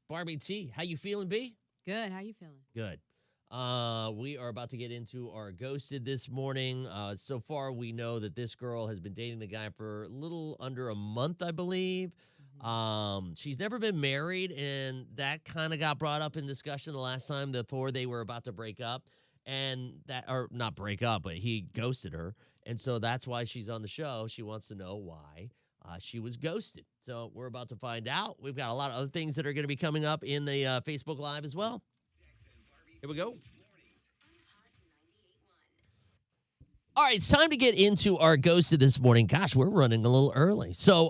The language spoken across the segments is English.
Barbie T. How you feeling, B? Good. How you feeling? Good. We are about to get into our ghosted this morning. So far, we know that this girl has been dating the guy for a little under a month, I believe. She's never been married, and that kind of got brought up in discussion the last time before they were about to break up. And that, or not break up, but he ghosted her. And so that's why she's on the show. She wants to know why she was ghosted. So we're about to find out. We've got a lot of other things that are going to be coming up in the Facebook Live as well. Here we go. All right, it's time to get into our ghosted this morning. Gosh, we're running a little early. So,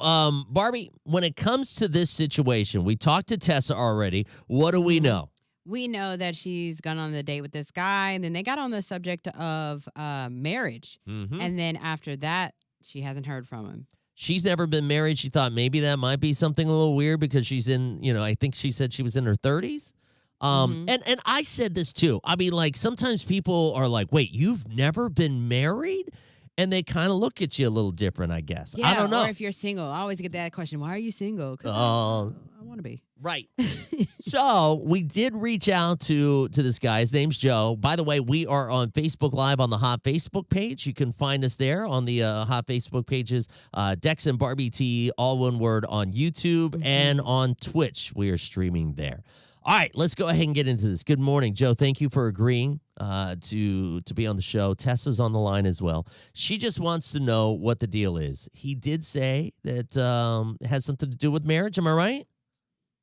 Barbie, when it comes to this situation, we talked to Tessa already. What do we know? We know that she's gone on the date with this guy, and then they got on the subject of marriage. Mm-hmm. And then after that, she hasn't heard from him. She's never been married. She thought maybe that might be something a little weird because she's in, I think she said she was in her 30s. And I said this too. I mean, like, sometimes people are like, wait, you've never been married? And they kind of look at you a little different, I guess. Yeah, I don't know. Or if you're single. I always get that question. Why are you single? Because I want to be. Right. So we did reach out to this guy. His name's Joe. By the way, we are on Facebook Live on the Hot Facebook page. You can find us there on the Hot Facebook pages. Dex and Barbie T, all one word, on YouTube and on Twitch. We are streaming there. All right, let's go ahead and get into this. Good morning, Joe. Thank you for agreeing to be on the show. Tessa's on the line as well. She just wants to know what the deal is. He did say that it has something to do with marriage. Am I right?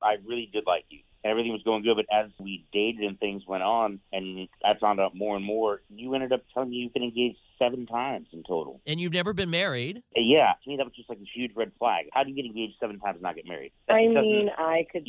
I really did like you. Everything was going good, but as we dated and things went on, and I found out more and more, you ended up telling me you've been engaged 7 times in total. And you've never been married. Yeah, to me that was just like a huge red flag. How do you get engaged 7 times and not get married? I mean, I could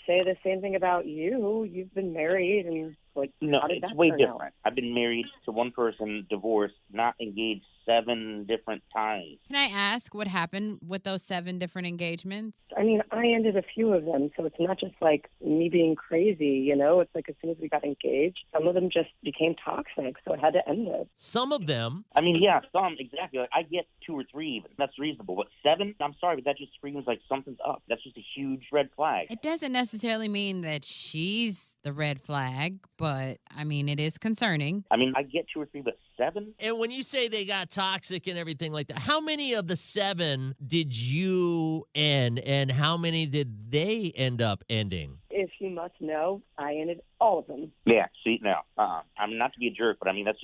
say the same thing about you. You've been married and no, how did it's that way turn different. out? I've been married to one person, divorced, not engaged 7 different times. Can I ask what happened with those 7 different engagements? I mean, I ended a few of them, so it's not just like me being crazy, It's like as soon as we got engaged, some of them just became toxic, so I had to end it. Some of them. I mean, yeah, some, exactly. Like, I get 2 or 3 even. That's reasonable. But 7, I'm sorry, but that just screams like something's up. That's just a huge red flag. It doesn't necessarily mean that she's the red flag, but, I mean, it is concerning. I mean, I get 2 or 3, but 7? And when you say they got toxic and everything like that, how many of the 7 did you end, and how many did they end up ending? If you must know, I ended all of them. Yeah, see, no. I'm not to be a jerk, but I mean, I'm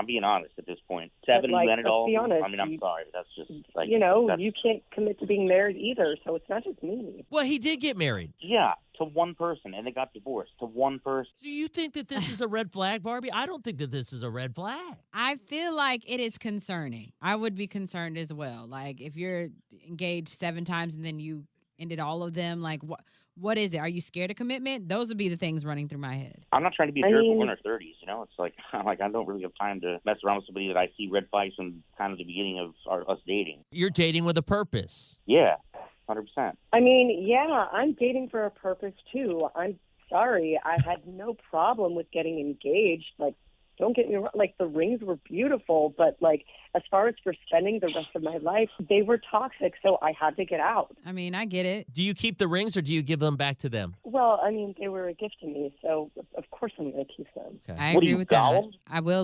being honest at this point. 7, you ended all of them? honest, I mean, I'm sorry, but that's just like... you can't commit to being married either, so it's not just me. Well, he did get married. Yeah, to one person, and they got divorced to one person. Do you think that this is a red flag, Barbie? I don't think that this is a red flag. I feel like it is concerning. I would be concerned as well. Like, if you're engaged 7 times and then you ended all of them, like, what is it? Are you scared of commitment? Those would be the things running through my head. I'm not trying to be a jerk, but we're in our 30s, It's like I don't really have time to mess around with somebody that I see red flags from kind of the beginning of us dating. You're dating with a purpose. Yeah, 100%. I mean, yeah, I'm dating for a purpose, too. I'm sorry. I had no problem with getting engaged. Like, don't get me wrong. Like, the rings were beautiful, but, like, as far as for spending the rest of my life, they were toxic, so I had to get out. I mean, I get it. Do you keep the rings or do you give them back to them? Well, I mean, they were a gift to me, so of course I'm going to keep them. Okay. I What are agree you, with that. Gollum?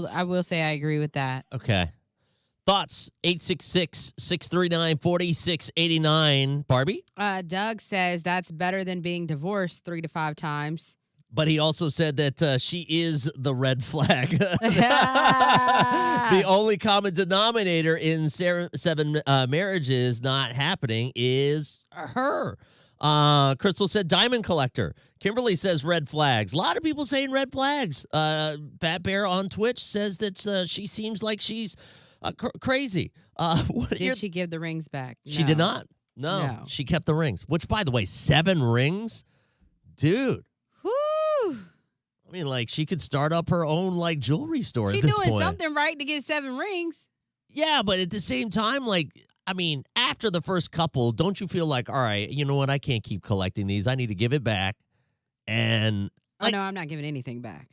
I will say I agree with that. Okay. Thoughts? 866-639-4689. Barbie? Doug says that's better than being divorced 3 to 5 times. But he also said that she is the red flag. The only common denominator in 7 marriages not happening is her. Crystal said diamond collector. Kimberly says red flags. A lot of people saying red flags. Fat Bear on Twitch says that she seems like she's crazy. Did she give the rings back? She No. did not. No, she kept the rings. Which, by the way, 7 rings? Dude. Whew. I mean, like, she could start up her own, like, jewelry store She at this doing point. something right to get 7 rings. Yeah, but at the same time, like, I mean, after the first couple, don't you feel like, all right, you know what? I can't keep collecting these. I need to give it back. And Oh, no, I'm not giving anything back.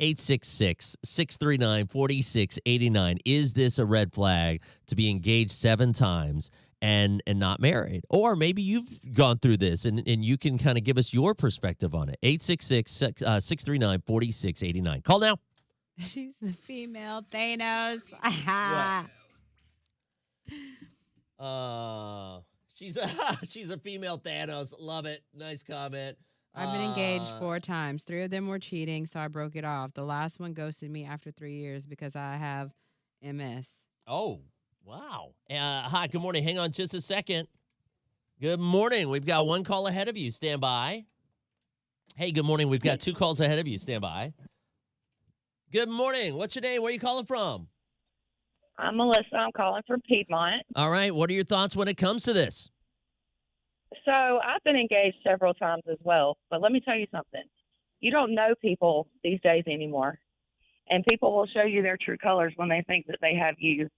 866-639-4689. Is this a red flag to be engaged 7 times and not married. Or maybe you've gone through this and you can kind of give us your perspective on it. 866-639-4689. Call now. She's the female Thanos. She's she's a female Thanos. Love it. Nice comment. I've been engaged 4 times. 3 of them were cheating, so I broke it off. The last one ghosted me after 3 years because I have MS. Oh, wow. Hi, good morning. Hang on just a second. Good morning. We've got one call ahead of you. Stand by. Hey, good morning. We've got 2 calls ahead of you. Stand by. Good morning. What's your name? Where are you calling from? I'm Melissa. I'm calling from Piedmont. All right. What are your thoughts when it comes to this? So I've been engaged several times as well. But let me tell you something. You don't know people these days anymore. And people will show you their true colors when they think that they have you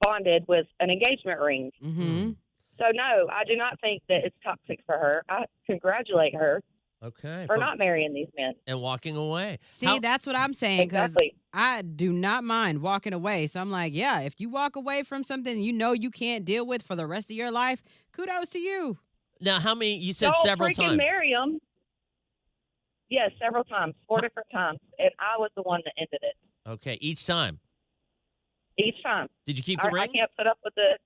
bonded with an engagement ring. Mm-hmm. So, no, I do not think that it's toxic for her. I congratulate her Okay. for not marrying these men. And walking away. See, that's what I'm saying because Exactly. I do not mind walking away. So I'm like, yeah, if you walk away from something you know you can't deal with for the rest of your life, kudos to you. Now, how many? You said Don't several freaking times. marry them. Yes, several times, 4 different times. And I was the one that ended it Okay. Each time. each time. Did you keep the I ring? can't put up with the.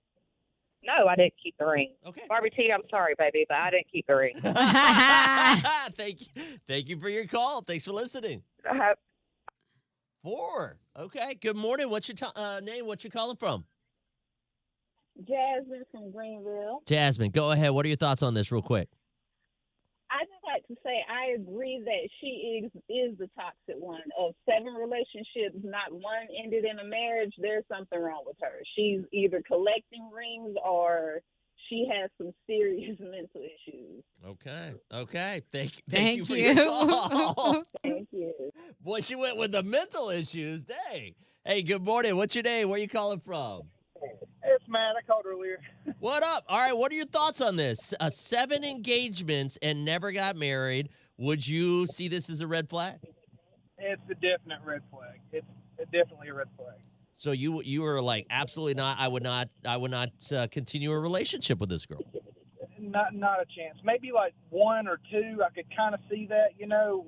No, I didn't keep the ring. Okay. Barbie T, I'm sorry, baby, but I didn't keep the ring. Thank you. Thank you for your call. Thanks for listening. 4. Okay. Good morning. What's your name? What you calling from? Jasmine from Greenville. Jasmine, go ahead. What are your thoughts on this real quick? I just like to say I agree that she is the toxic one. Of 7 relationships, not one ended in a marriage. There's something wrong with her. She's either collecting rings or she has some serious mental issues. Okay. Okay. Thank Thank you for your call. Thank you. Boy, she went with the mental issues. Dang. Hey, good morning. What's your name? Where are you calling from? It's Matt. I called earlier. What up? All right. What are your thoughts on this? 7 engagements and never got married. Would you see this as a red flag? It's a definite red flag. It's definitely a red flag. So you were like, absolutely not. I would not continue a relationship with this girl. Not a chance. Maybe like 1 or 2. I could kind of see that.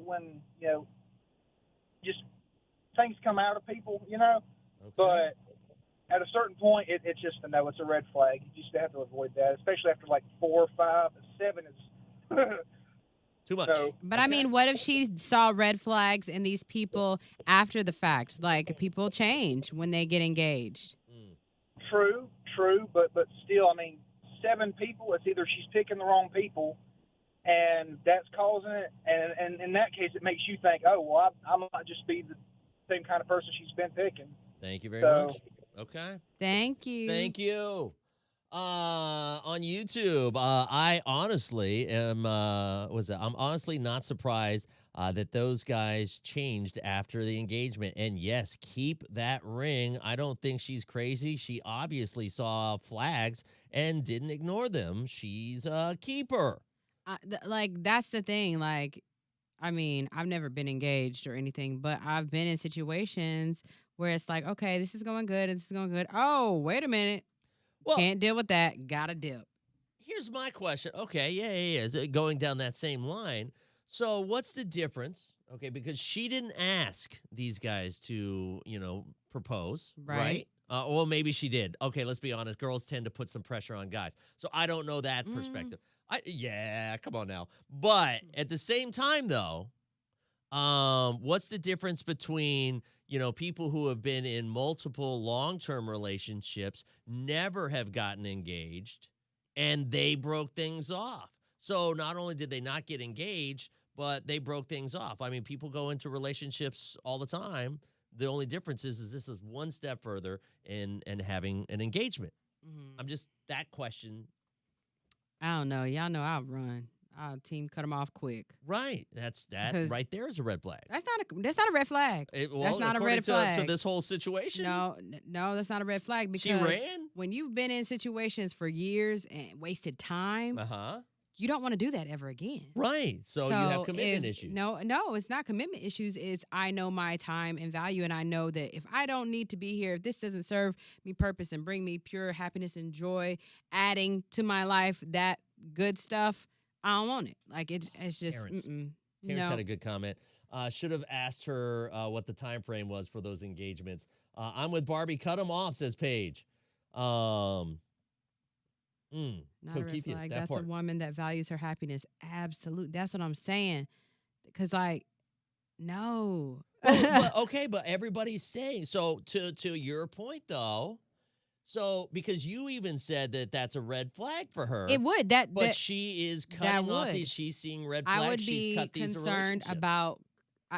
When just things come out of people. Okay. But at a certain point, it's just a no. It's a red flag. You just have to avoid that, especially after like 4 or 5. 7 is Too much. So, But I mean, what if she saw red flags in these people after the fact? Like people change when they get engaged. true, but still, I mean, 7 people. It's either she's picking the wrong people, and that's causing it, and in that case, it makes you think, oh, well, I might just be the same kind of person she's been picking. Thank you very So- much. Okay. Thank you. Thank you. On YouTube, I honestly am. I'm honestly not surprised that those guys changed after the engagement. And yes, keep that ring. I don't think she's crazy. She obviously saw flags and didn't ignore them. She's a keeper. That's the thing. Like, I mean, I've never been engaged or anything, but I've been in situations where it's like, okay, this is going good, and this is going good. Oh, wait a minute. Well, Can't deal with that. Gotta dip. here's my question. Okay, yeah. Going down that same line. So what's the difference? Okay, because she didn't ask these guys to, propose, right? Right. Well, maybe she did. Okay, let's be honest. Girls tend to put some pressure on guys. So I don't know that perspective. Come on now. But at the same time, though, what's the difference between people who have been in multiple long-term relationships, never have gotten engaged, and they broke things off? So not only did they not get engaged, but they broke things off. I mean, people go into relationships all the time. The only difference is this is one step further in having an engagement. I'm just, that question. I don't know. Y'all know I'll run. Our team cut them off quick. Right. That 'Cause right there is a red flag. That's not a red flag. Well, not a according red flag. to this whole situation. No, that's not a red flag because She ran? when you've been in situations for years and wasted time, Uh-huh. you don't want to do that ever again. Right. So you have commitment issues. No, it's not commitment issues. It's I know my time and value, and I know that if I don't need to be here, if this doesn't serve me purpose and bring me pure happiness and joy, adding to my life that good stuff, I don't want it. Like it's just Terrence. mm-mm. Terrence No. had a good comment. Should have asked her what the time frame was for those engagements. I'm with Barbie. Cut them off, says Paige. Not a red Keith, flag. that That's part. a woman that values her happiness. Absolute. That's what I'm saying. Because like, no. But everybody's saying so. To your point, though, so because you even said that that's a red flag for her. It would But she is that cutting off would. these. She's seeing red flags. I would She's be cut these concerned relationships. about.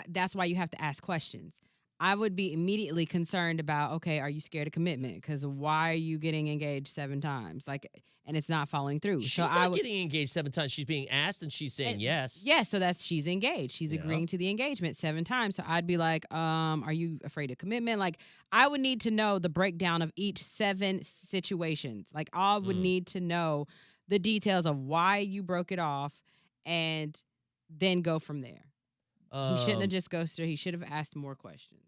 That's why you have to ask questions. I would be immediately concerned about. Okay, are you scared of commitment? Because why are you getting engaged 7 times? Like, and it's not following through. She's so not I would. getting engaged 7 times. She's being asked and she's saying And- yes. Yes, so she's engaged. She's Yeah. agreeing to the engagement 7 times. So I'd be like, are you afraid of commitment? Like I would need to know the breakdown of each 7 situations. Like I would Mm. need to know the details of why you broke it off and then go from there. He shouldn't have just ghosted her. He should have asked more questions.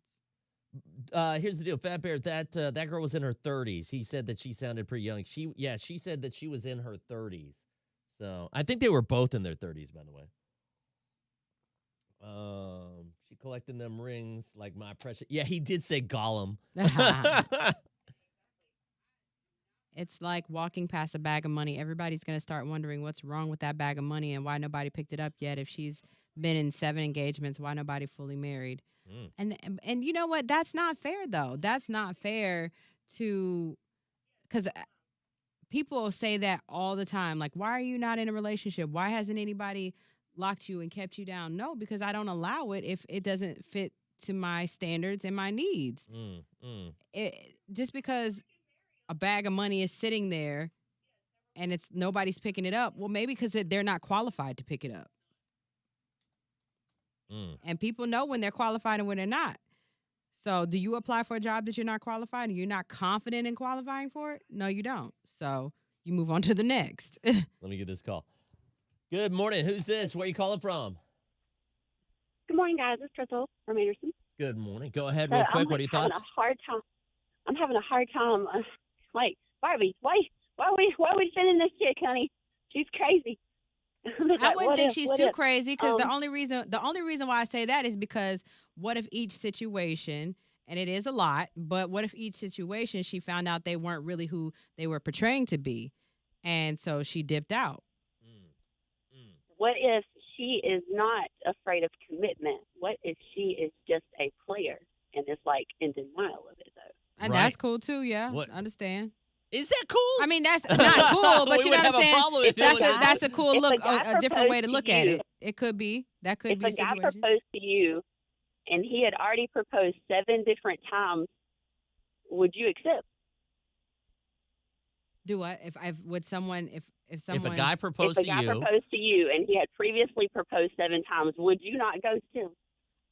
Here's the deal, Fat Bear. That girl was in her 30s. He said that she sounded pretty young. She said that she was in her 30s. So I think they were both in their 30s, by the way. She collecting them rings like my precious. Yeah, he did say Gollum. It's like walking past a bag of money. Everybody's going to start wondering what's wrong with that bag of money and why nobody picked it up yet. If she's been in 7 engagements, why nobody fully married? Mm. And you know what? That's not fair, though. That's not fair to, because people say that all the time. Like, why are you not in a relationship? Why hasn't anybody locked you and kept you down? No, because I don't allow it if it doesn't fit to my standards and my needs. Just because a bag of money is sitting there and it's nobody's picking it up, well, maybe because they're not qualified to pick it up. And people know when they're qualified and when they're not. So do you apply for a job that you're not qualified and you're not confident in qualifying for it? No, you don't. So you move on to the next. Let me get this call. Good morning. Who's this? Where you calling from? Good morning, guys. It's Crystal from Anderson. Good morning. Go ahead real quick. What are your thoughts? I'm having a hard time. Like, Barbie, why are we sending this chick, honey? She's crazy. I wouldn't think she's too crazy because the only reason why I say that is because what if each situation, and it is a lot, but what if each situation she found out they weren't really who they were portraying to be, and so she dipped out. What if she is not afraid of commitment? What if she is just a player and is like in denial of it though? And Right. that's cool too. Yeah, What- I understand. Is that cool? I mean, that's not cool, but We you would know have what a I'm follow saying. if it was That's a cool if look, a guy a different way to proposed look to at you- it. It could be that could If be a a guy situation. proposed to you and he had already proposed 7 different times, would you accept? Do what if someone If someone a guy proposed If a to guy you, proposed to you and he had previously proposed 7 times, would you not ghost him?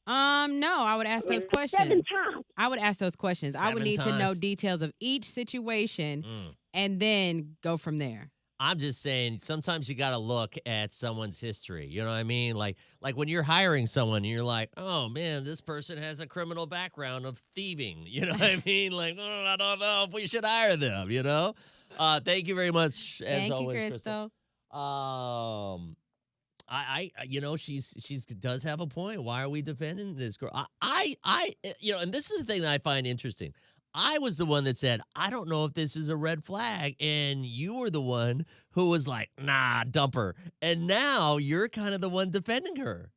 no, I would ask those 7 questions. times. I would ask those questions. I would 7 need to know times. details of each situation Mm. and then go from there. I'm just saying sometimes you got to look at someone's history. You know what I mean? Like when you're hiring someone, you're like, oh man, this person has a criminal background of thieving. You know what I mean? Like, oh, I don't know if we should hire them. You know? Thank you very much. As Thank you, always, Crystal. I you know, she's does have a point. Why are we defending this girl? I you know, and this is the thing that I find interesting. I was the one that said, I don't know if this is a red flag. And you were the one who was like, nah, dump her. And now you're kind of the one defending her.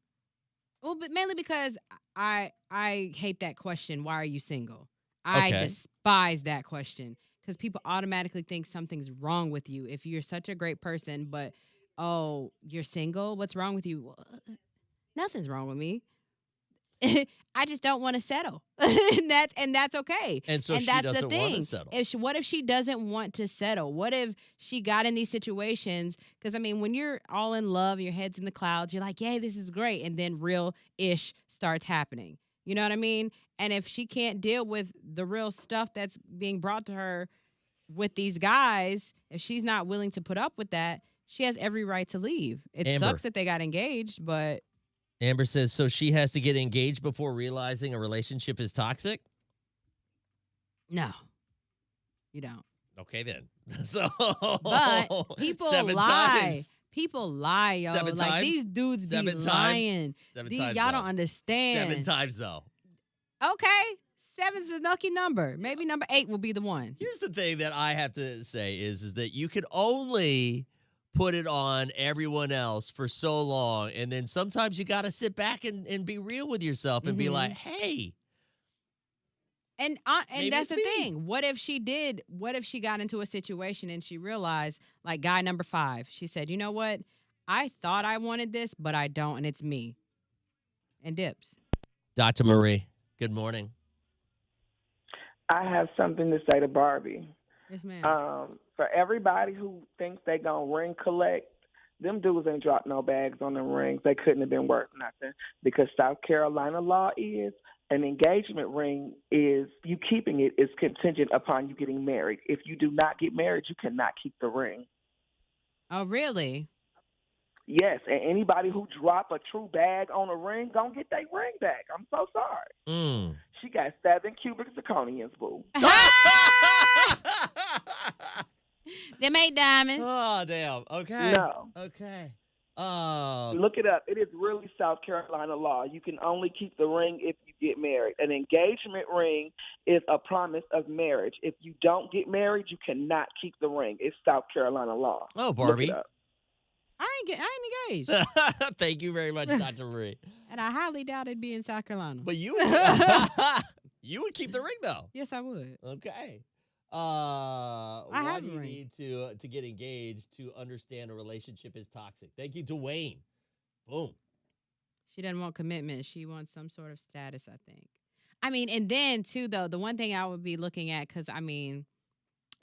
Well, but mainly because I hate that question. Why are you single? I Okay. despise that question because people automatically think something's wrong with you. If you're such a great person, but oh, you're single, what's wrong with you? Well, nothing's wrong with me. I just don't want to settle, and that's okay. And so and she that's doesn't the want thing. to settle. What if she doesn't want to settle? What if she got in these situations? Because I mean, when you're all in love, your head's in the clouds, you're like, "Yay, this is great," and then real ish starts happening. You know what I mean? And if she can't deal with the real stuff that's being brought to her with these guys, if she's not willing to put up with that, she has every right to leave. It Amber. sucks that they got engaged, but Amber says, so she has to get engaged before realizing a relationship is toxic? no, you don't. Okay, then. So, But people 7 lie. times. People lie, yo. 7 like times? these dudes 7 be times? lying. 7 times, Y'all though. don't understand. 7 times, though. Okay, 7's a lucky number. Maybe number 8 will be the one. Here's the thing that I have to say is that you can only put it on everyone else for so long. And then sometimes you got to sit back and be real with yourself and be Mhm. like, hey, And Maybe that's the it's me. thing. What if she did? What if she got into a situation and she realized, like guy number 5, she said, "You know what? I thought I wanted this, but I don't, and it's me." And dips. Dr. Marie, good morning. I have something to say to Barbie. Yes, ma'am. For everybody who thinks they gonna ring collect, them dudes ain't dropped no bags on them rings. They couldn't have been worth nothing because South Carolina law is an engagement ring is you keeping it is contingent upon you getting married. If you do not get married, you cannot keep the ring. Oh, really? Yes, and anybody who drop a true bag on a ring gonna get their ring back. I'm so sorry. Mm. She got 7 cubic zirconians, boo. Them ain't diamonds. Oh, damn. Okay. No. Okay. Look it up. It is really South Carolina law. You can only keep the ring if you get married. An engagement ring is a promise of marriage. If you don't get married, you cannot keep the ring. It's South Carolina law. Oh, Barbie. Look it up. I ain't engaged, Thank you very much, Dr. Marie. and I highly doubt it'd be in South Carolina. But you you would keep the ring, though. Yes, I would. Okay. Why have do a you ring. need to get engaged to understand a relationship is toxic? Thank you, Dwayne. Boom. She doesn't want commitment. She wants some sort of status, I think. I mean, and then too, though, the one thing I would be looking at, because I mean,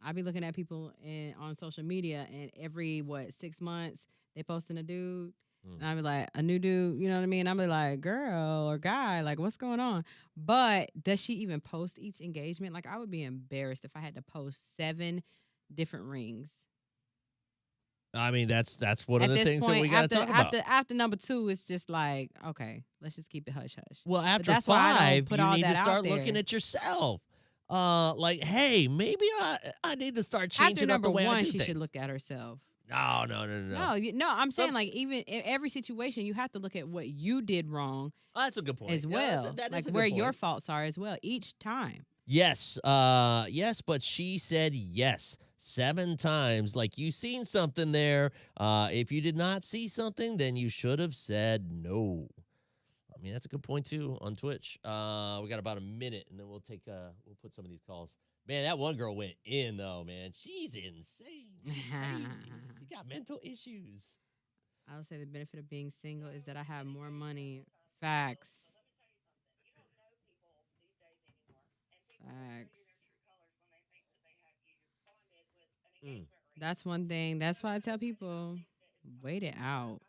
I'd be looking at people on social media, and every 6 months they posting a dude, and I'd be like, a new dude, you know what I mean? I'd be like, girl or guy, like, what's going on? But does she even post each engagement? Like, I would be embarrassed if I had to post 7 different rings. I mean, that's one of At the this things that point, we got to talk about. after number 2, it's just like, okay, let's just keep it hush hush. Well, after that's why I don't 5, put you all need to that out start there. looking at yourself. Like, hey, maybe I need to start After changing up number the way 1, I do she things. should look at herself. No. No, I'm saying like even in every situation, you have to look at what you did wrong Oh, that's a good point. as Yeah, well, that is like a good where your point. faults are as well each time. Yes, yes, but she said yes 7 times. Like you seen something there. If you did not see something, then you should have said no. I mean, that's a good point too on Twitch. We got about a minute, and then we'll put some of these calls. Man, that one girl went in though. Man, she's insane. She's crazy. She got mental issues. I would say the benefit of being single is that I have more money. Facts. Mm. That's one thing. That's why I tell people, wait it out.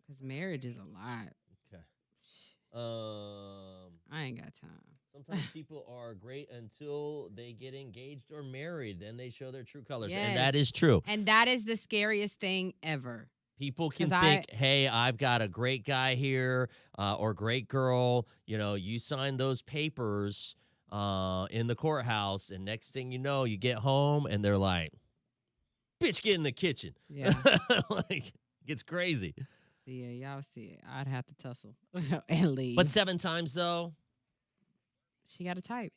Because marriage is a lot. Okay. I ain't got time. Sometimes people are great until they get engaged or married. Then they show their true colors. Yes. And that is true. And that is the scariest thing ever. People can 'Cause think, hey, I've got a great guy here or great girl. You know, you sign those papers in the courthouse. And next thing you know, you get home and they're like, bitch, get in the kitchen. Yeah. Like, it's crazy. See it. Y'all see it. I'd have to tussle and leave. But 7 times, though. She got a type.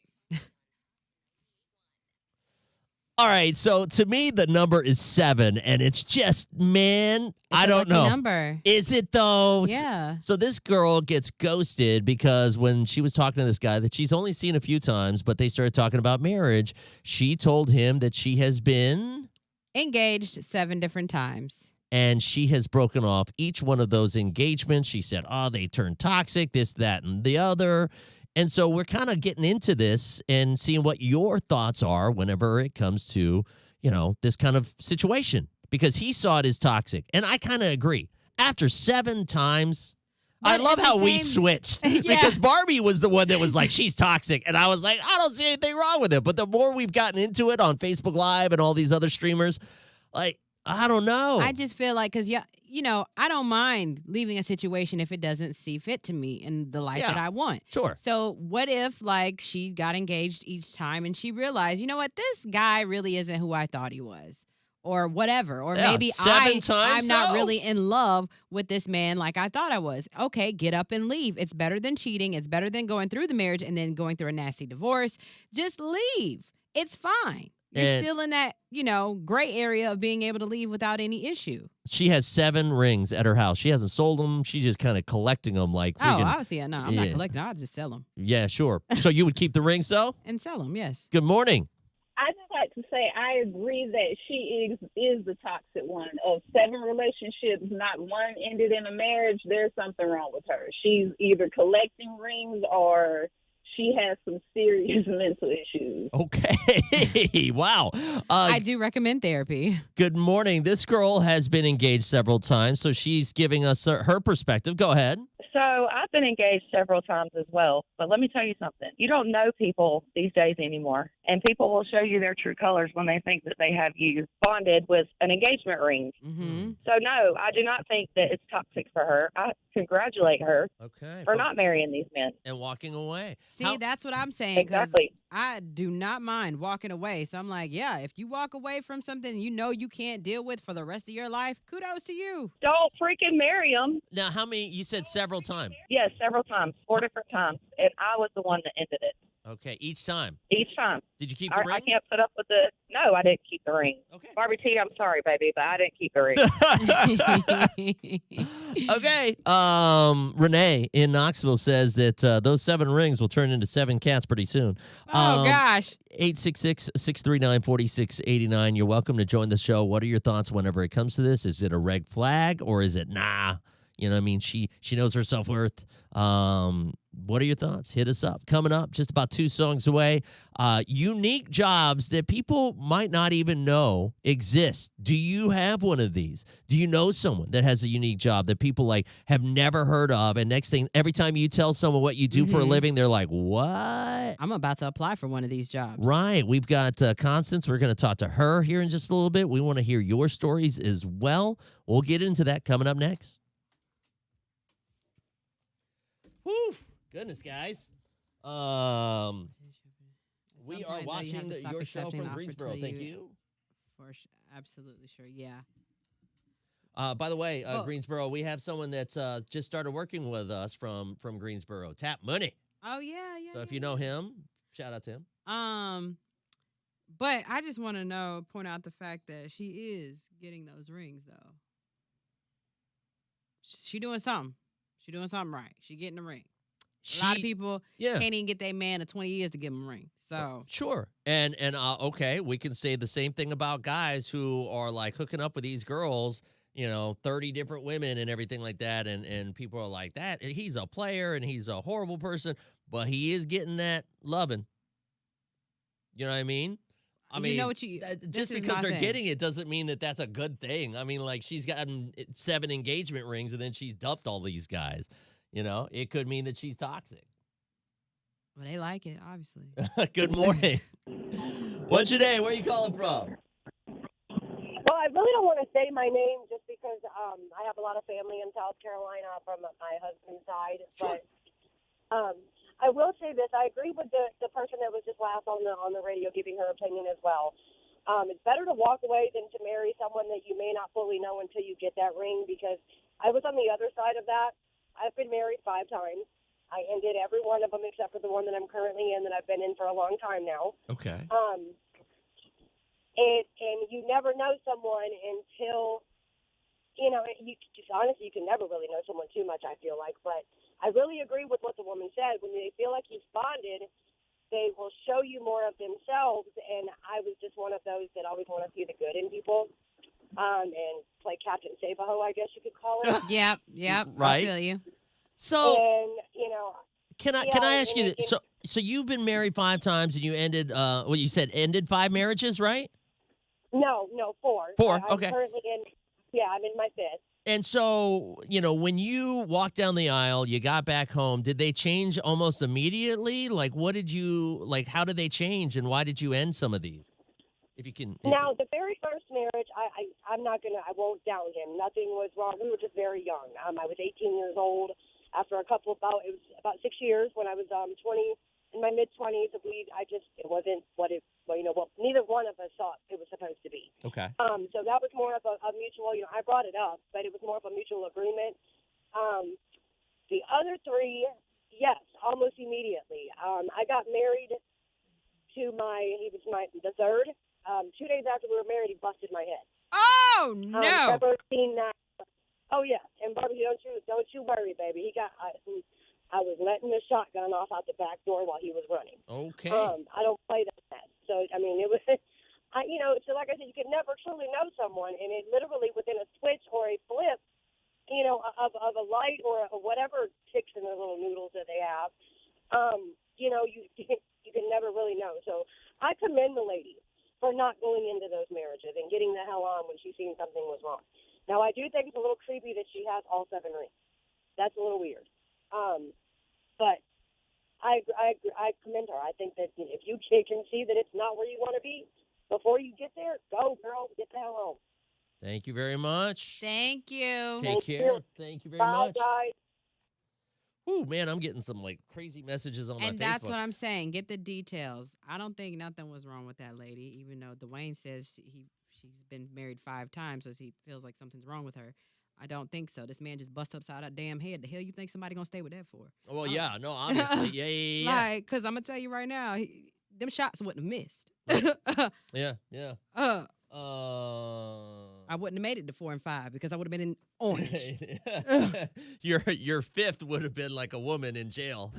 All right, so to me, the number is 7, and it's just, man, I don't know. Number. Is it though? Yeah. So this girl gets ghosted because when she was talking to this guy that she's only seen a few times, but they started talking about marriage, she told him that she has been Engaged 7 different times. and she has broken off each one of those engagements. She said, oh, they turned toxic, this, that, and the other. And so we're kind of getting into this and seeing what your thoughts are whenever it comes to, you know, this kind of situation. Because he saw it as toxic. And I kind of agree. After 7 times, I But love at the how we same- switched. Yeah. Because Barbie was the one that was like, she's toxic. And I was like, I don't see anything wrong with it. But the more we've gotten into it on Facebook Live and all these other streamers, like, I don't know. I just feel like, because, yeah, I don't mind leaving a situation if it doesn't see fit to me in the life that I want. Sure. So what if, like, she got engaged each time and she realized, you know what, this guy really isn't who I thought he was, or whatever, or maybe I'm not really in love with this man like I thought I was. Okay, get up and leave. It's better than cheating. It's better than going through the marriage and then going through a nasty divorce. Just leave. It's fine. You're still in that, gray area of being able to leave without any issue. She has 7 rings at her house. She hasn't sold them. She's just kind of collecting them like freaking. Oh, obviously, no, I'm not collecting. I'll just sell them. Yeah, sure. So you would keep the rings, though? And sell them, yes. Good morning. I just like to say I agree that she is the toxic one. Of 7 relationships, not one ended in a marriage. There's something wrong with her. She's either collecting rings or she has some serious mental issues. Okay. Wow. I do recommend therapy. Good morning. This girl has been engaged several times, so she's giving us her perspective. Go ahead. So I've been engaged several times as well, but let me tell you something. You don't know people these days anymore, and people will show you their true colors when they think that they have you bonded with an engagement ring. Mm-hmm. So no, I do not think that it's toxic for her. I congratulate her for not marrying these men. And walking away. See, that's what I'm saying. Exactly. I do not mind walking away. So I'm like, yeah, if you walk away from something you can't deal with for the rest of your life, kudos to you. Don't freaking marry them. Now, how many? You said several times. Yes, several times, 4 different times, and I was the one that ended it. Okay, each time. Each time. Did you keep the ring? I can't put up with the. No, I didn't keep the ring. Okay. Barbie T, I'm sorry, baby, but I didn't keep the ring. Okay. Renee in Knoxville says that those 7 rings will turn into 7 cats pretty soon. Oh, gosh. 866-639-4689. You're welcome to join the show. What are your thoughts whenever it comes to this? Is it a red flag or is it nah? You know what I mean? She knows her self-worth. What are your thoughts? Hit us up. Coming up, just about 2 songs away. Unique jobs that people might not even know exist. Do you have one of these? Do you know someone that has a unique job that people have never heard of? And next thing, every time you tell someone what you do for a living, they're like, what? I'm about to apply for one of these jobs. Right. We've got Constance. We're going to talk to her here in just a little bit. We want to hear your stories as well. We'll get into that coming up next. Woo! Goodness, guys. We are watching your show from Greensboro. Thank you. Absolutely sure. Yeah. By the way, Greensboro, we have someone that's just started working with us from Greensboro. Tap Money. Oh yeah. So if you know him, shout out to him. But I just want to point out the fact that she is getting those rings though. She doing something. She doing something right. She getting a ring. A lot of people can't even get their man of 20 years to give him a ring. So sure. And okay, we can say the same thing about guys who are hooking up with these girls, 30 different women and everything like that. And people are like, that he's a player and he's a horrible person, but he is getting that loving. You know what I mean? Just because they're getting it doesn't mean that that's a good thing. I mean, she's gotten 7 engagement rings and then she's dumped all these guys. It could mean that she's toxic. Well, they like it, obviously. Good morning. What's your name? Where are you calling from? Well, I really don't want to say my name just because I have a lot of family in South Carolina from my husband's side. Sure. But I will say this. I agree with the person that was just last on the radio giving her opinion as well. It's better to walk away than to marry someone that you may not fully know until you get that ring, because I was on the other side of that. I've been married 5 times. I ended every one of them except for the one that I'm currently in that I've been in for a long time now. Okay. And you never know someone until, honestly, you can never really know someone too much, I feel like. But I really agree with what the woman said. When they feel like you've bonded, they will show you more of themselves. And I was just one of those that always want to see the good in people. And play Captain Save-A-Ho, I guess you could call it. Yep. Right. I feel you. So, and, can I ask you this? So you've been married 5 times and you ended, you said ended 5 marriages, right? No, 4. 4, I'm okay. currently I'm in my 5th. And so, when you walked down the aisle, you got back home, did they change almost immediately? How did they change and why did you end some of these? If you can. Now, the very first marriage, I won't down him. Nothing was wrong. We were just very young. I was 18 years old. After it was about 6 years when I was 20, in my mid-20s. It wasn't neither one of us thought it was supposed to be. Okay. So that was more of a mutual, I brought it up, but it was more of a mutual agreement. The other three, yes, almost immediately. I got married to the third. 2 days after we were married, he busted my head. Oh no! Never seen that. Oh yeah, and Barbie, don't you worry, baby. I was letting the shotgun off out the back door while he was running. Okay. I don't play that. So it was, so like I said, you can never truly know someone, and it literally within a switch or a flip, of a light or whatever ticks in the little noodles that they have, you can never really know. So I commend the lady for not going into those marriages and getting the hell on when she seen something was wrong. Now, I do think it's a little creepy that she has all 7 rings. That's a little weird. But I commend her. I think that if you can see that it's not where you want to be, before you get there, go, girl, get the hell home. Thank you very much. Thank you. Take care. Thank you very much. Bye. Ooh, man, I'm getting some crazy messages on my Facebook. And that's what I'm saying. Get the details. I don't think nothing was wrong with that lady, even though Dwayne says she's been married 5 times, so he feels like something's wrong with her. I don't think so. This man just bust upside her damn head. The hell you think somebody gonna stay with that for? Well, yeah, no, obviously, yeah. Like, because I'm gonna tell you right now, them shots wouldn't have missed. Yeah. I wouldn't have made it to 4 and 5 because I would have been in orange. Your fifth would have been like a woman in jail.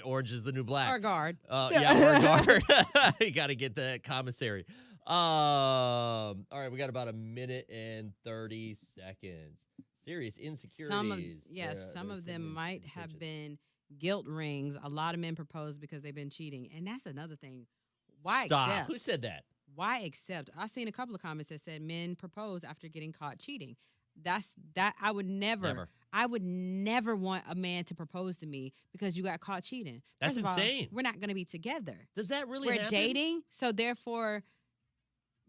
Orange is the new black. Or a guard. Yeah, or a guard. You got to get the commissary. All right, we got about 1 minute and 30 seconds. Serious insecurities. Some of them might have been guilt rings. A lot of men propose because they've been cheating. And that's another thing. Why Stop. accept? Who said that? Why accept? I've seen a couple of comments that said men propose after getting caught cheating. I would never want a man to propose to me because you got caught cheating. That's First of all, insane. we're not going to be together. Does that really We're happen? dating, so therefore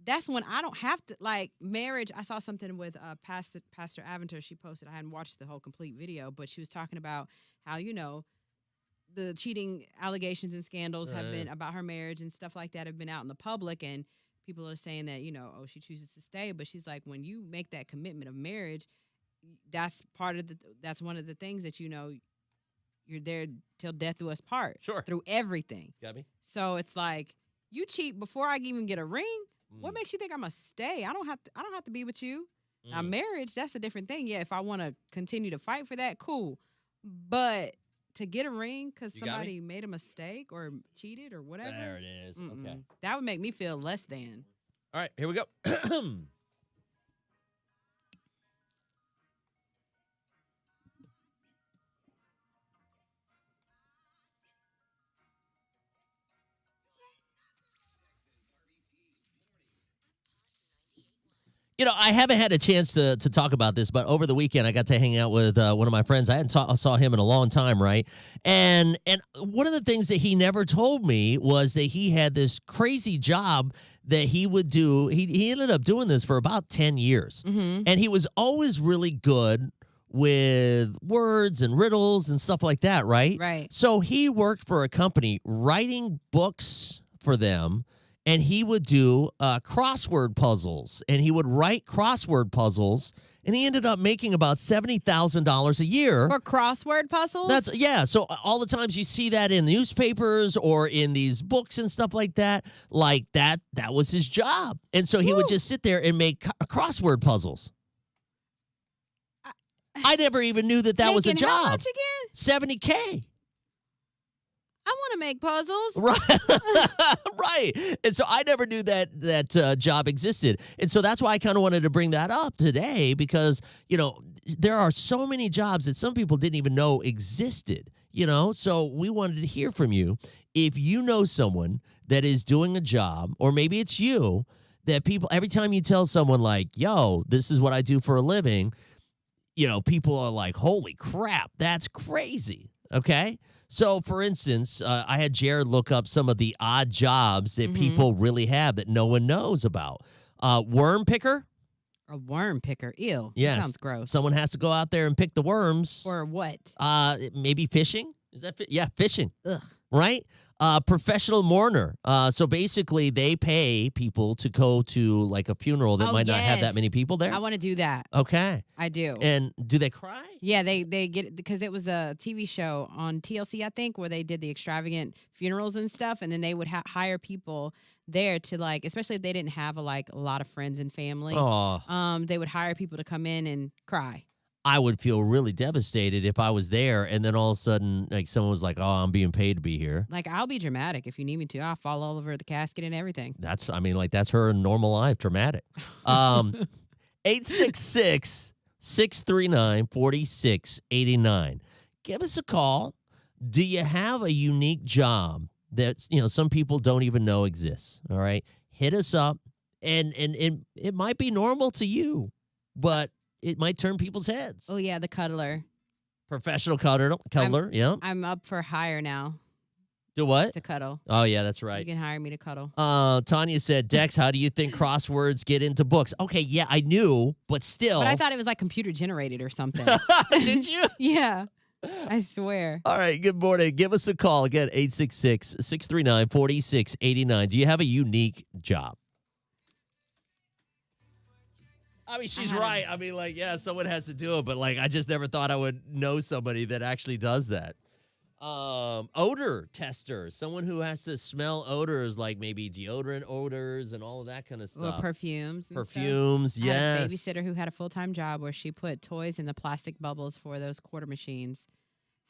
that's when I don't have to, like, marriage. I saw something with Pastor Aventer. She posted, I hadn't watched the whole complete video, but she was talking about how, the cheating allegations and scandals have been about her marriage and stuff like that have been out in the public, and people are saying that, she chooses to stay. But she's like, when you make that commitment of marriage, that's one of the things that, you're there till death do us part. Sure. Through everything. Got me? So it's like, you cheat before I even get a ring. What makes you think I'm gonna stay? I don't have to be with you. Now, marriage, that's a different thing. Yeah, if I want to continue to fight for that, cool. But to get a ring because somebody made a mistake or cheated or whatever. There it is. Okay. That would make me feel less than. All right, here we go. I haven't had a chance to talk about this, but over the weekend I got to hang out with one of my friends. I hadn't saw him in a long time, right? And one of the things that he never told me was that he had this crazy job that he would do. He ended up doing this for about 10 years. Mm-hmm. And he was always really good with words and riddles and stuff like that, right? Right. So he worked for a company writing books for them. And he would do crossword puzzles, and he would write crossword puzzles, and he ended up making about $70,000 a year. For crossword puzzles? So all the times you see that in newspapers or in these books and stuff like that was his job. And so he would just sit there and make crossword puzzles. I never even knew that was a job. How much again? $70K. I want to make puzzles. Right. Right. And so I never knew that job existed. And so that's why I kind of wanted to bring that up today because, there are so many jobs that some people didn't even know existed, So we wanted to hear from you. If you know someone that is doing a job, or maybe it's you, that people, every time you tell someone like, yo, this is what I do for a living, people are like, holy crap, that's crazy. Okay. So, for instance, I had Jared look up some of the odd jobs that Mhm. people really have that no one knows about. Worm picker. A worm picker. Ew. That Yes. sounds gross. Someone has to go out there and pick the worms. For what? Maybe fishing. Is that yeah, fishing. Ugh. Right? Professional mourner. So basically, they pay people to go to like a funeral that Oh, might not have that yes. many people there. I want to do that. Okay. I do. And do they cry? Yeah, they get it because it was a TV show on TLC, I think, where they did the extravagant funerals and stuff, and then they would hire people there to like, especially if they didn't have a lot of friends and family. Oh, They would hire people to come in and cry. I would feel really devastated if I was there, and then all of a sudden, like someone was like, "Oh, I'm being paid to be here." Like, I'll be dramatic if you need me to. I'll fall all over the casket and everything. That's, I mean, like that's her normal life, dramatic. 866-639-4689. Give us a call. Do you have a unique job that some people don't even know exists? All right, hit us up, and it might be normal to you, but it might turn people's heads. Oh yeah, the cuddler. Professional cuddler, yeah. I'm up for hire now Do what? to cuddle. Oh yeah, that's You right. can hire me to cuddle. Tanya said, Dex, how do you think crosswords get into books? Okay, yeah, I knew, but still. But I thought it was like computer generated or something. Did you? Yeah, I swear. All right, good morning. Give us a call again, 866-639-4689. Do you have a unique job? I mean, she's right. I mean, like, yeah, someone has to do it, but like, I just never thought I would know somebody that actually does that. Odor tester, someone who has to smell odors, like maybe deodorant odors and all of that kind of Well, stuff. perfumes. and stuff. Perfumes, I yes. had a babysitter who had a full-time job where she put toys in the plastic bubbles for those quarter machines.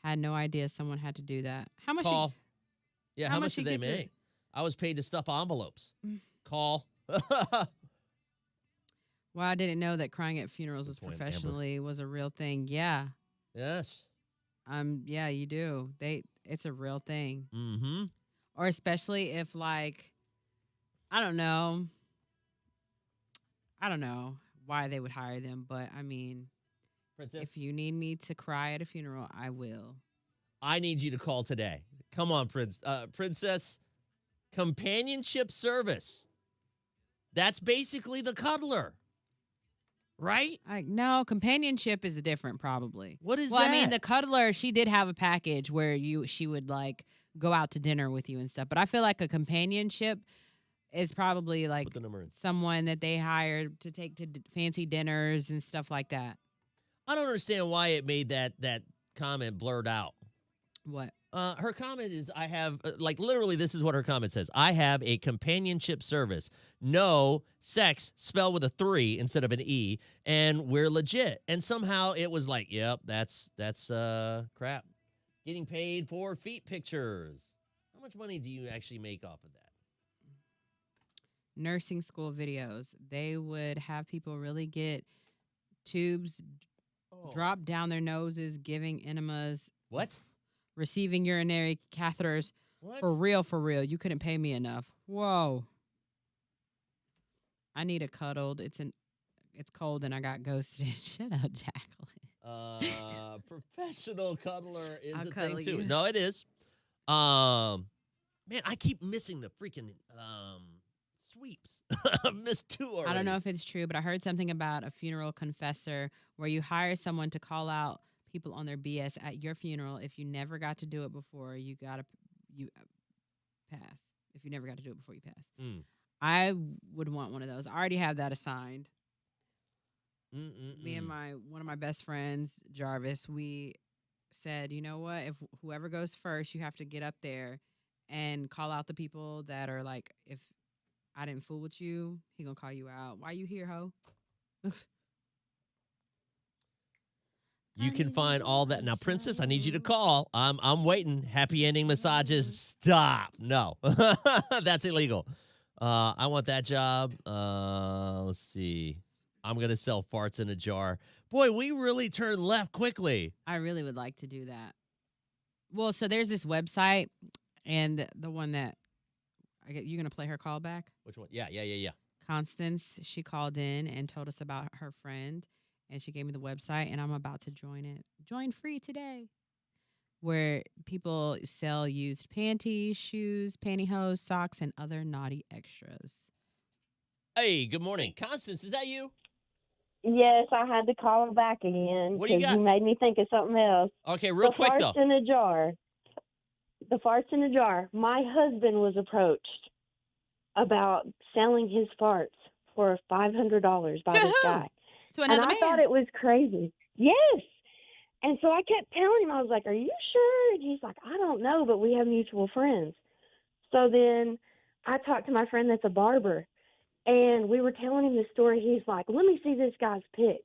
Had no idea someone had to do that. How much? Call. Yeah, how how much much you did they get to- make? I was paid to stuff envelopes. Mm. Call. Well, I didn't know that crying at funerals Good was point, Amber. professionally was a real thing. Yeah. Yes. Yeah, you do. It's a real thing. Mm-hmm. Or especially if like I don't know why they would hire them, but I mean, Princess, if you need me to cry at a funeral, I will. I need you to call today. Come on, Princess. Companionship service. That's basically the cuddler. Right? No, companionship is different probably. What is Well, that? I mean, the cuddler, she did have a package where she would like go out to dinner with you and stuff. But I feel like a companionship is probably like Put the number in. someone that they hired to take to fancy dinners and stuff like that. I don't understand why it made that comment blurred out. What? Her comment is, I have, like, literally, this is what her comment says. I have a companionship service. No sex, spelled with a 3 instead of an E, and we're legit. And somehow it was like, yep, that's crap. Getting paid for feet pictures. How much money do you actually make off of that? Nursing school videos. They would have people really get tubes dropped down their noses, giving enemas. What? Receiving urinary catheters. What? For real. You couldn't pay me enough. Whoa. I need a cuddled. It's cold and I got ghosted. Shut up, Jacqueline. Professional cuddler is I'll a cuddle thing too. you. No, it is. Man, I keep missing the freaking sweeps. I missed 2 already. I don't know if it's true, but I heard something about a funeral confessor where you hire someone to call out people on their BS at your funeral. If you never got to do it before, you pass. If you never got to do it before, you pass. Mm. I would want one of those. I already have that assigned. Me and one of my best friends, Jarvis, we said, you know what? If whoever goes first, you have to get up there and call out the people that are like, if I didn't fool with you, he gonna call you out. Why you here, ho? You can find all that. Now, Princess, I need you to call. I'm waiting. Happy ending massages. Stop. No. That's illegal. I want that job. Let's see. I'm going to sell farts in a jar. Boy, we really turned left quickly. I really would like to do that. Well, so there's this website, and the one that you're gonna play her call back. Which one? Yeah. Constance, she called in and told us about her friend, and she gave me the website, and I'm about to join it. Join free today. where people sell used panties, shoes, pantyhose, socks, and other naughty extras. Hey, good morning. Constance, is that you? Yes, I had to call her back again What do you because got? you made me think of something else. Okay, real The quick, farts though. in a jar. The farts in a jar. My husband was approached about selling his farts for $500 by To this who? guy. To And another I man. thought it was crazy. Yes. And so I kept telling him, I was like, are you sure? And he's like, I don't know, but we have mutual friends. So then I talked to my friend that's a barber, and we were telling him the story. He's like, let me see this guy's pic.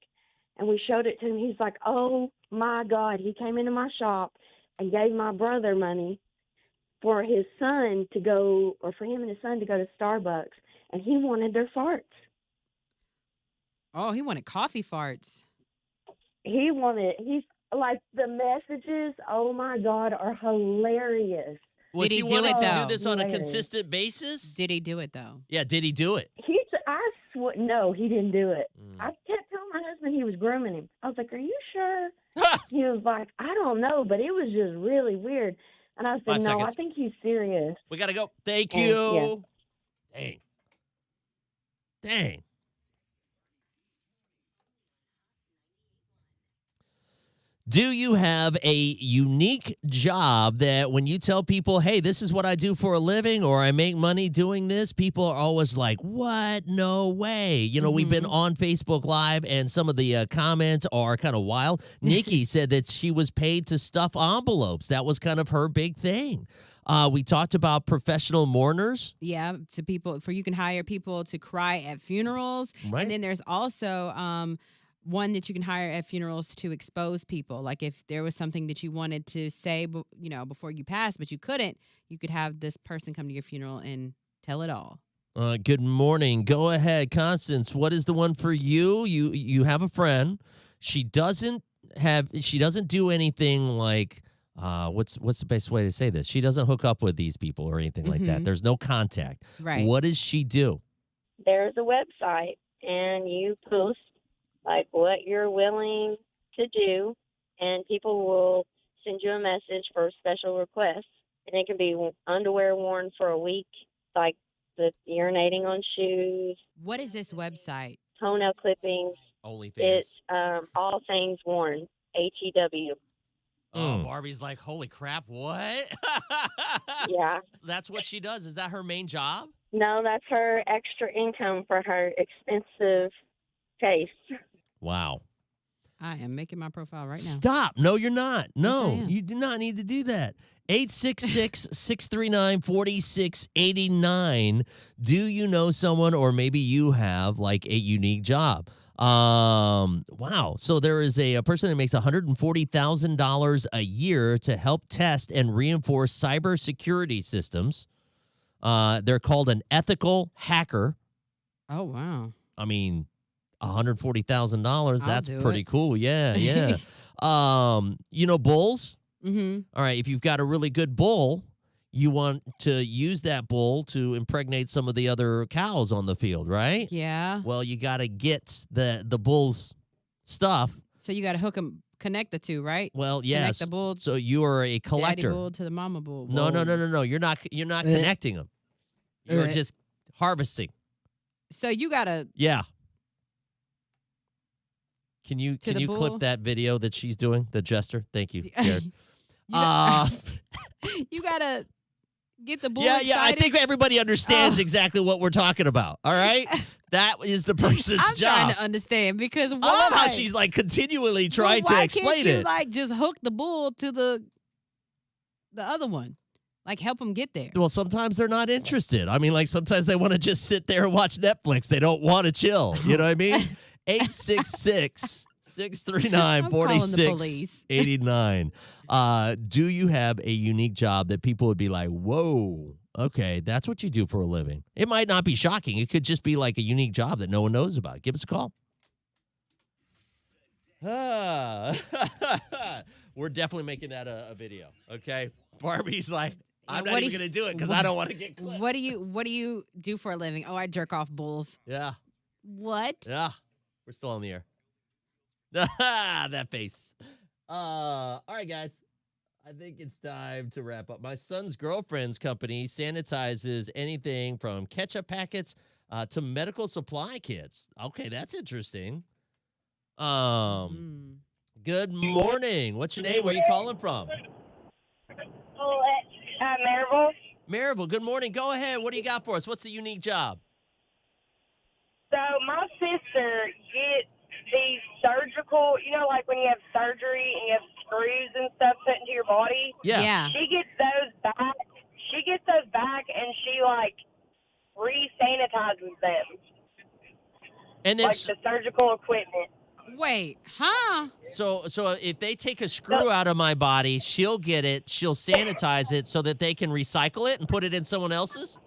And we showed it to him. He's like, oh, my God. He came into my shop and gave my brother money for his son to go, or for him and his son to go to Starbucks, and he wanted their farts. Oh, he wanted coffee farts. He's like, the messages, oh my God, are hilarious. Was Did he he do wanting it, to though? do this on a Hilarious. consistent basis? Did he do it though? Yeah, did he do it? No, he didn't do it. Mm. I kept telling my husband he was grooming him. I was like, are you sure? He was like, I don't know, but it was just really weird. And I said, 5 no, seconds. I think he's serious. We got to go. Thank Yeah. you. Dang. Dang. Do you have a unique job that when you tell people, hey, this is what I do for a living or I make money doing this, people are always like, what? No way. You know, we've been on Facebook Live and some of the comments are kind of wild. Nikki said that she was paid to stuff envelopes. That was kind of her big thing. We talked about professional mourners. Yeah, to people you can hire people to cry at funerals. Right. And then there's also one that you can hire at funerals to expose people. Like if there was something that you wanted to say, before you passed, but you couldn't, you could have this person come to your funeral and tell it all. Good morning. Go ahead, Constance. What is the one for you? You have a friend. She doesn't do anything like what's the best way to say this? She doesn't hook up with these people or anything like that. There's no contact. Right. What does she do? There's a website, and you post like what you're willing to do, and people will send you a message for special requests. And it can be underwear worn for a week, like the urinating on shoes, What is this website? toenail clippings. OnlyFans. It's all things worn, HEW. Oh, Barbie's like, holy crap, what? Yeah. That's what she does. Is that her main job? No, that's her extra income for her expensive taste. Wow. I am making my profile right now. Stop. No, you're not. No, am. you do not need to do that. 866-639-4689. Do you know someone or maybe you have like a unique job? Wow. So there is a person that makes $140,000 a year to help test and reinforce cybersecurity systems. They're called an ethical hacker. Oh, wow. I mean, $140,000. That's do pretty it. cool. Yeah, yeah. Bulls? Mm-hmm. All right, if you've got a really good bull, you want to use that bull to impregnate some of the other cows on the field, right? Yeah. Well, you got to get the bull's stuff. So you got to connect the two, right? Well, Connect yes. the bull, So you are a daddy collector. bull to the mama bull. No. Whoa. You're not connecting them. You're just harvesting. So you got to Yeah. Can you To the bull? clip that video that she's doing, the jester? Thank you, Jared. you got to get the bull Yeah. I excited. think everybody understands exactly what we're talking about. All right, that is the person's I'm job. trying to understand because why? I love how she's like continually trying to explain Why can't you it. like just hook the bull to the other one? Like help them get there. Well, sometimes they're not interested. I mean, like sometimes they want to just sit there and watch Netflix. They don't want to chill. You know what I mean? 866-639-4689. Do you have a unique job that people would be like, whoa, okay, that's what you do for a living? It might not be shocking. It could just be like a unique job that no one knows about. Give us a call. We're definitely making that a video, okay? Barbie's like, I'm not even going to do it because I don't want to get clipped. What do you do for a living? Oh, I jerk off bulls. Yeah. What? Yeah. We're still on the air. That face. All right, guys. I think it's time to wrap up. My son's girlfriend's company sanitizes anything from ketchup packets to medical supply kits. Okay, that's interesting. Good morning. What's your name? Where are you calling from? Maryville. Maryville, good morning. Go ahead. What do you got for us? What's the unique job? So my sister gets these surgical, like when you have surgery and you have screws and stuff put into your body. Yeah. She gets those back. She gets those back and she re-sanitizes them. And then the surgical equipment. Wait, huh? So if they take a screw out of my body, she'll get it, she'll sanitize it so that they can recycle it and put it in someone else's?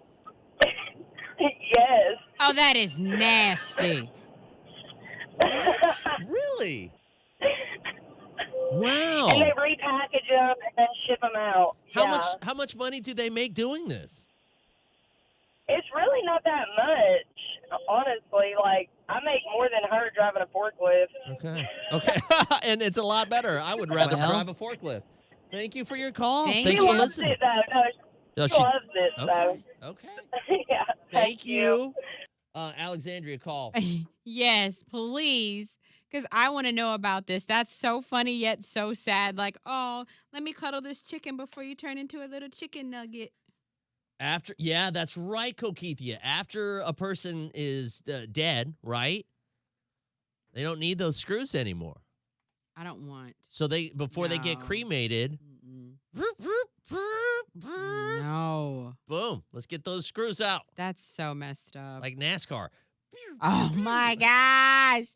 Yes. Oh, that is nasty. What? Really? Wow. And they repackage them and then ship them out. How much money do they make doing this? It's really not that much, honestly. I make more than her driving a forklift. Okay. And it's a lot better. I would rather Well. drive a forklift. Thank you for your call. Thank Thanks She for loves listening. it, though. No, she loves it, Okay. so. Yeah. Thank you. Alexandria, call. Yes, please. Because I want to know about this. That's so funny yet so sad. Like, oh, let me cuddle this chicken before you turn into a little chicken nugget. That's right, Kokithia. After a person is dead, right? They don't need those screws anymore. I don't want. So before they get No. cremated, No. boom, let's get those screws out. That's so messed up. Like NASCAR. Oh my gosh.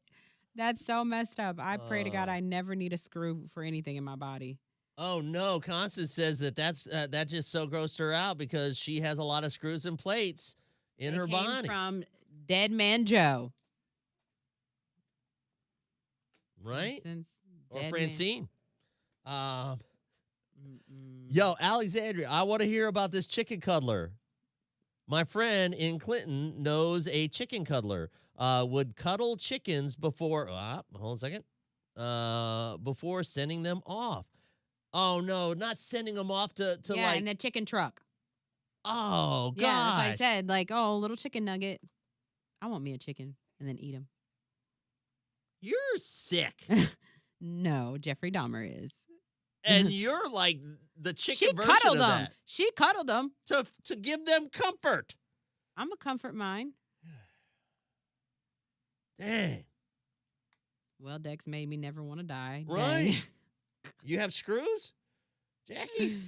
That's so messed up. I pray to God Oh. I never need a screw for anything in my body. Oh no, Constance says that just so grossed her out because she has a lot of screws and plates in It her came body. from Dead Man Joe. Right? Since Or Dead Man- Francine. Mm-mm. Yo, Alexandria, I want to hear about this chicken cuddler. My friend in Clinton knows a chicken cuddler. Would cuddle chickens before hold on a second. Before sending them off. Oh no, not sending them off to yeah, in the chicken truck. Oh gosh. Yeah, that's what I said. Like, oh, little chicken nugget. I want me a chicken and then eat him. You're sick. No, Jeffrey Dahmer is. And you're like the chicken She version cuddled of them. that. She cuddled them. To give them comfort. I'm a comfort mine. Dang. Well, Dex made me never want to die. Right? You have screws? Jackie? Dang.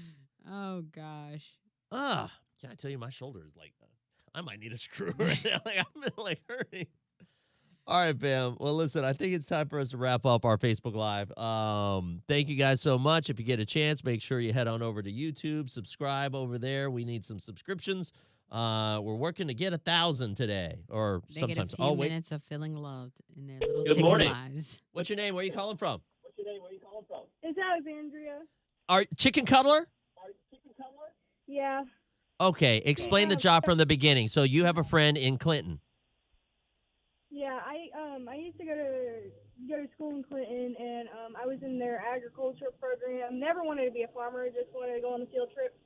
Oh gosh. Can I tell you my shoulder is like I might need a screw right now. I'm hurting. All right, Bam. Well, listen, I think it's time for us to wrap up our Facebook Live. Thank you guys so much. If you get a chance, make sure you head on over to YouTube, subscribe over there. We need some subscriptions. We're working to get 1,000 today, or They sometimes. get a few minutes of feeling loved in their little Good chicken morning. lives. What's your name? Where are you calling from? It's Alexandria. Chicken Cuddler? Yeah. Okay, explain the job from the beginning. So you have a friend in Clinton. Yeah, I used to go to school in Clinton, and I was in their agriculture program. Never wanted to be a farmer, just wanted to go on a field trip.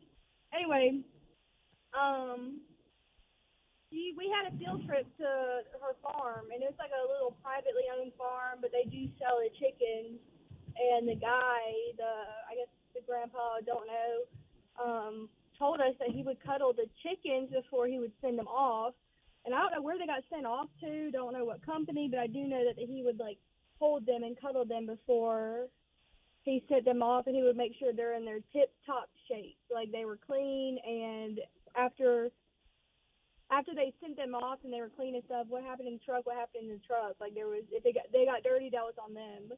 Anyway, we had a field trip to her farm, and it's like a little privately owned farm, but they do sell the chickens. And the guy, I guess the grandpa, I don't know, told us that he would cuddle the chickens before he would send them off. And I don't know where they got sent off to, don't know what company, but I do know that he would hold them and cuddle them before he sent them off, and he would make sure they're in their tip-top shape, like they were clean. And after they sent them off and they were clean and stuff, what happened in the truck? What happened in the truck? Like if they got dirty, that was on them.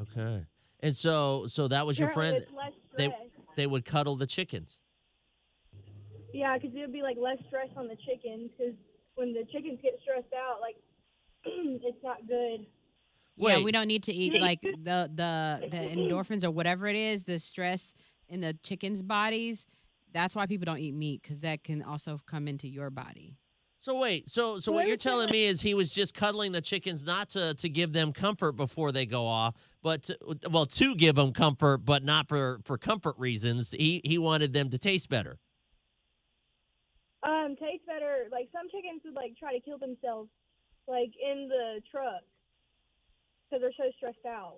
Okay. And so that was your friend. Apparently it's less stress. They would cuddle the chickens. Yeah, because it would be less stress on the chickens, because when the chickens get stressed out, it's not good. Yeah, Wait. we don't need to eat the endorphins or whatever it is, the stress in the chickens' bodies. That's why people don't eat meat, because that can also come into your body. So wait, so what you're telling me is he was just cuddling the chickens not to give them comfort before they go off, but to give them comfort, but not for comfort reasons. He wanted them to taste better. Taste better. Like some chickens would like try to kill themselves, like in the truck, because they're so stressed out.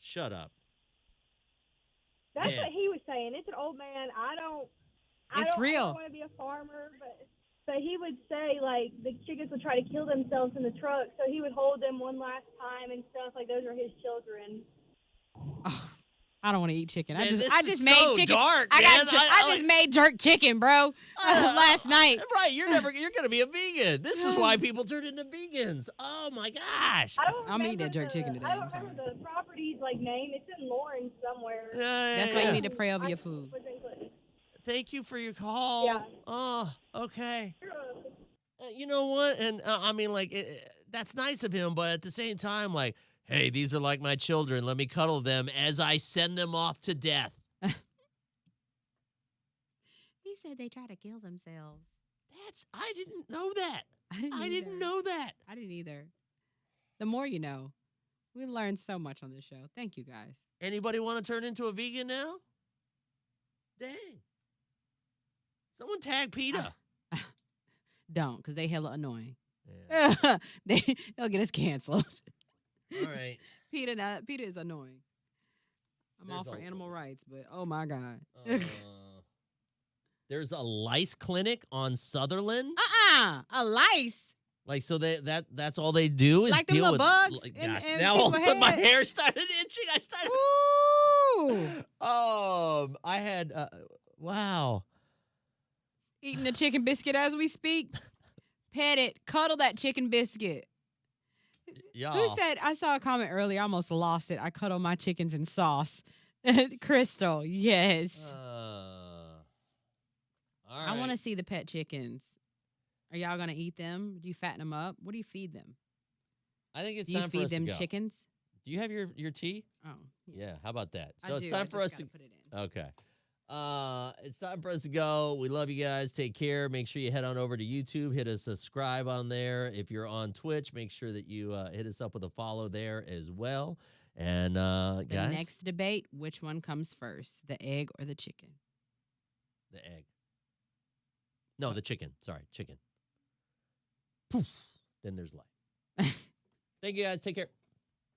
Shut up. That's Man. what he was saying. It's an old man. I don't real. want to be a farmer, but he would say like the chickens would try to kill themselves in the truck, so he would hold them one last time and stuff. Like those are his children. Oh, I don't want to eat chicken. Man, I this just is made so chicken. dark, I man. just made jerk chicken, bro. Last night. Right, you're gonna be a vegan. This is why people turn into vegans. Oh my gosh. I'm eating that jerk chicken today. I don't remember the property's like name. It's in Lawrence somewhere. That's why you need to pray over your food. Thank you for your call. Yeah. Oh, okay. You know what? And I mean, like, that's nice of him, but at the same time, like, hey, these are like my children. Let me cuddle them as I send them off to death. He said they try to kill themselves. I didn't know that. I didn't know that. I didn't either. The more you know. We learned so much on this show. Thank you, guys. Anybody want to turn into a vegan now? Dang. Someone tag PETA. Don't, because they hella annoying. Yeah. They'll get us canceled. All right. PETA is annoying. I'm all for animal rights, but oh my God. There's a lice clinic on Sutherland. A lice. Like, so that's all they do is like them deal little with bugs. Like, and, gosh, and now all of a sudden my head. hair started itching. I started. Ooh. I had wow. Eating a chicken biscuit as we speak. Pet it. Cuddle that chicken biscuit. Yeah. Who said, I saw a comment earlier, I almost lost it. I cuddle my chickens in sauce. Crystal, yes. All right. I want to see the pet chickens. Are y'all going to eat them? Do you fatten them up? What do you feed them? I think it's Do you time for feed us them to go. chickens? Do you have your tea? Oh. Yeah. How about that? I So it's do. time I for just us to gotta put it in. Okay. It's time for us to go. We love you guys. Take care. Make sure you head on over to YouTube. Hit a subscribe on there. If you're on Twitch, make sure that you hit us up with a follow there as well. And The guys, next debate, which one comes first, the egg or the chicken? the egg. No, the chicken. Sorry, chicken. Poof. Then there's light. Thank you guys. Take care.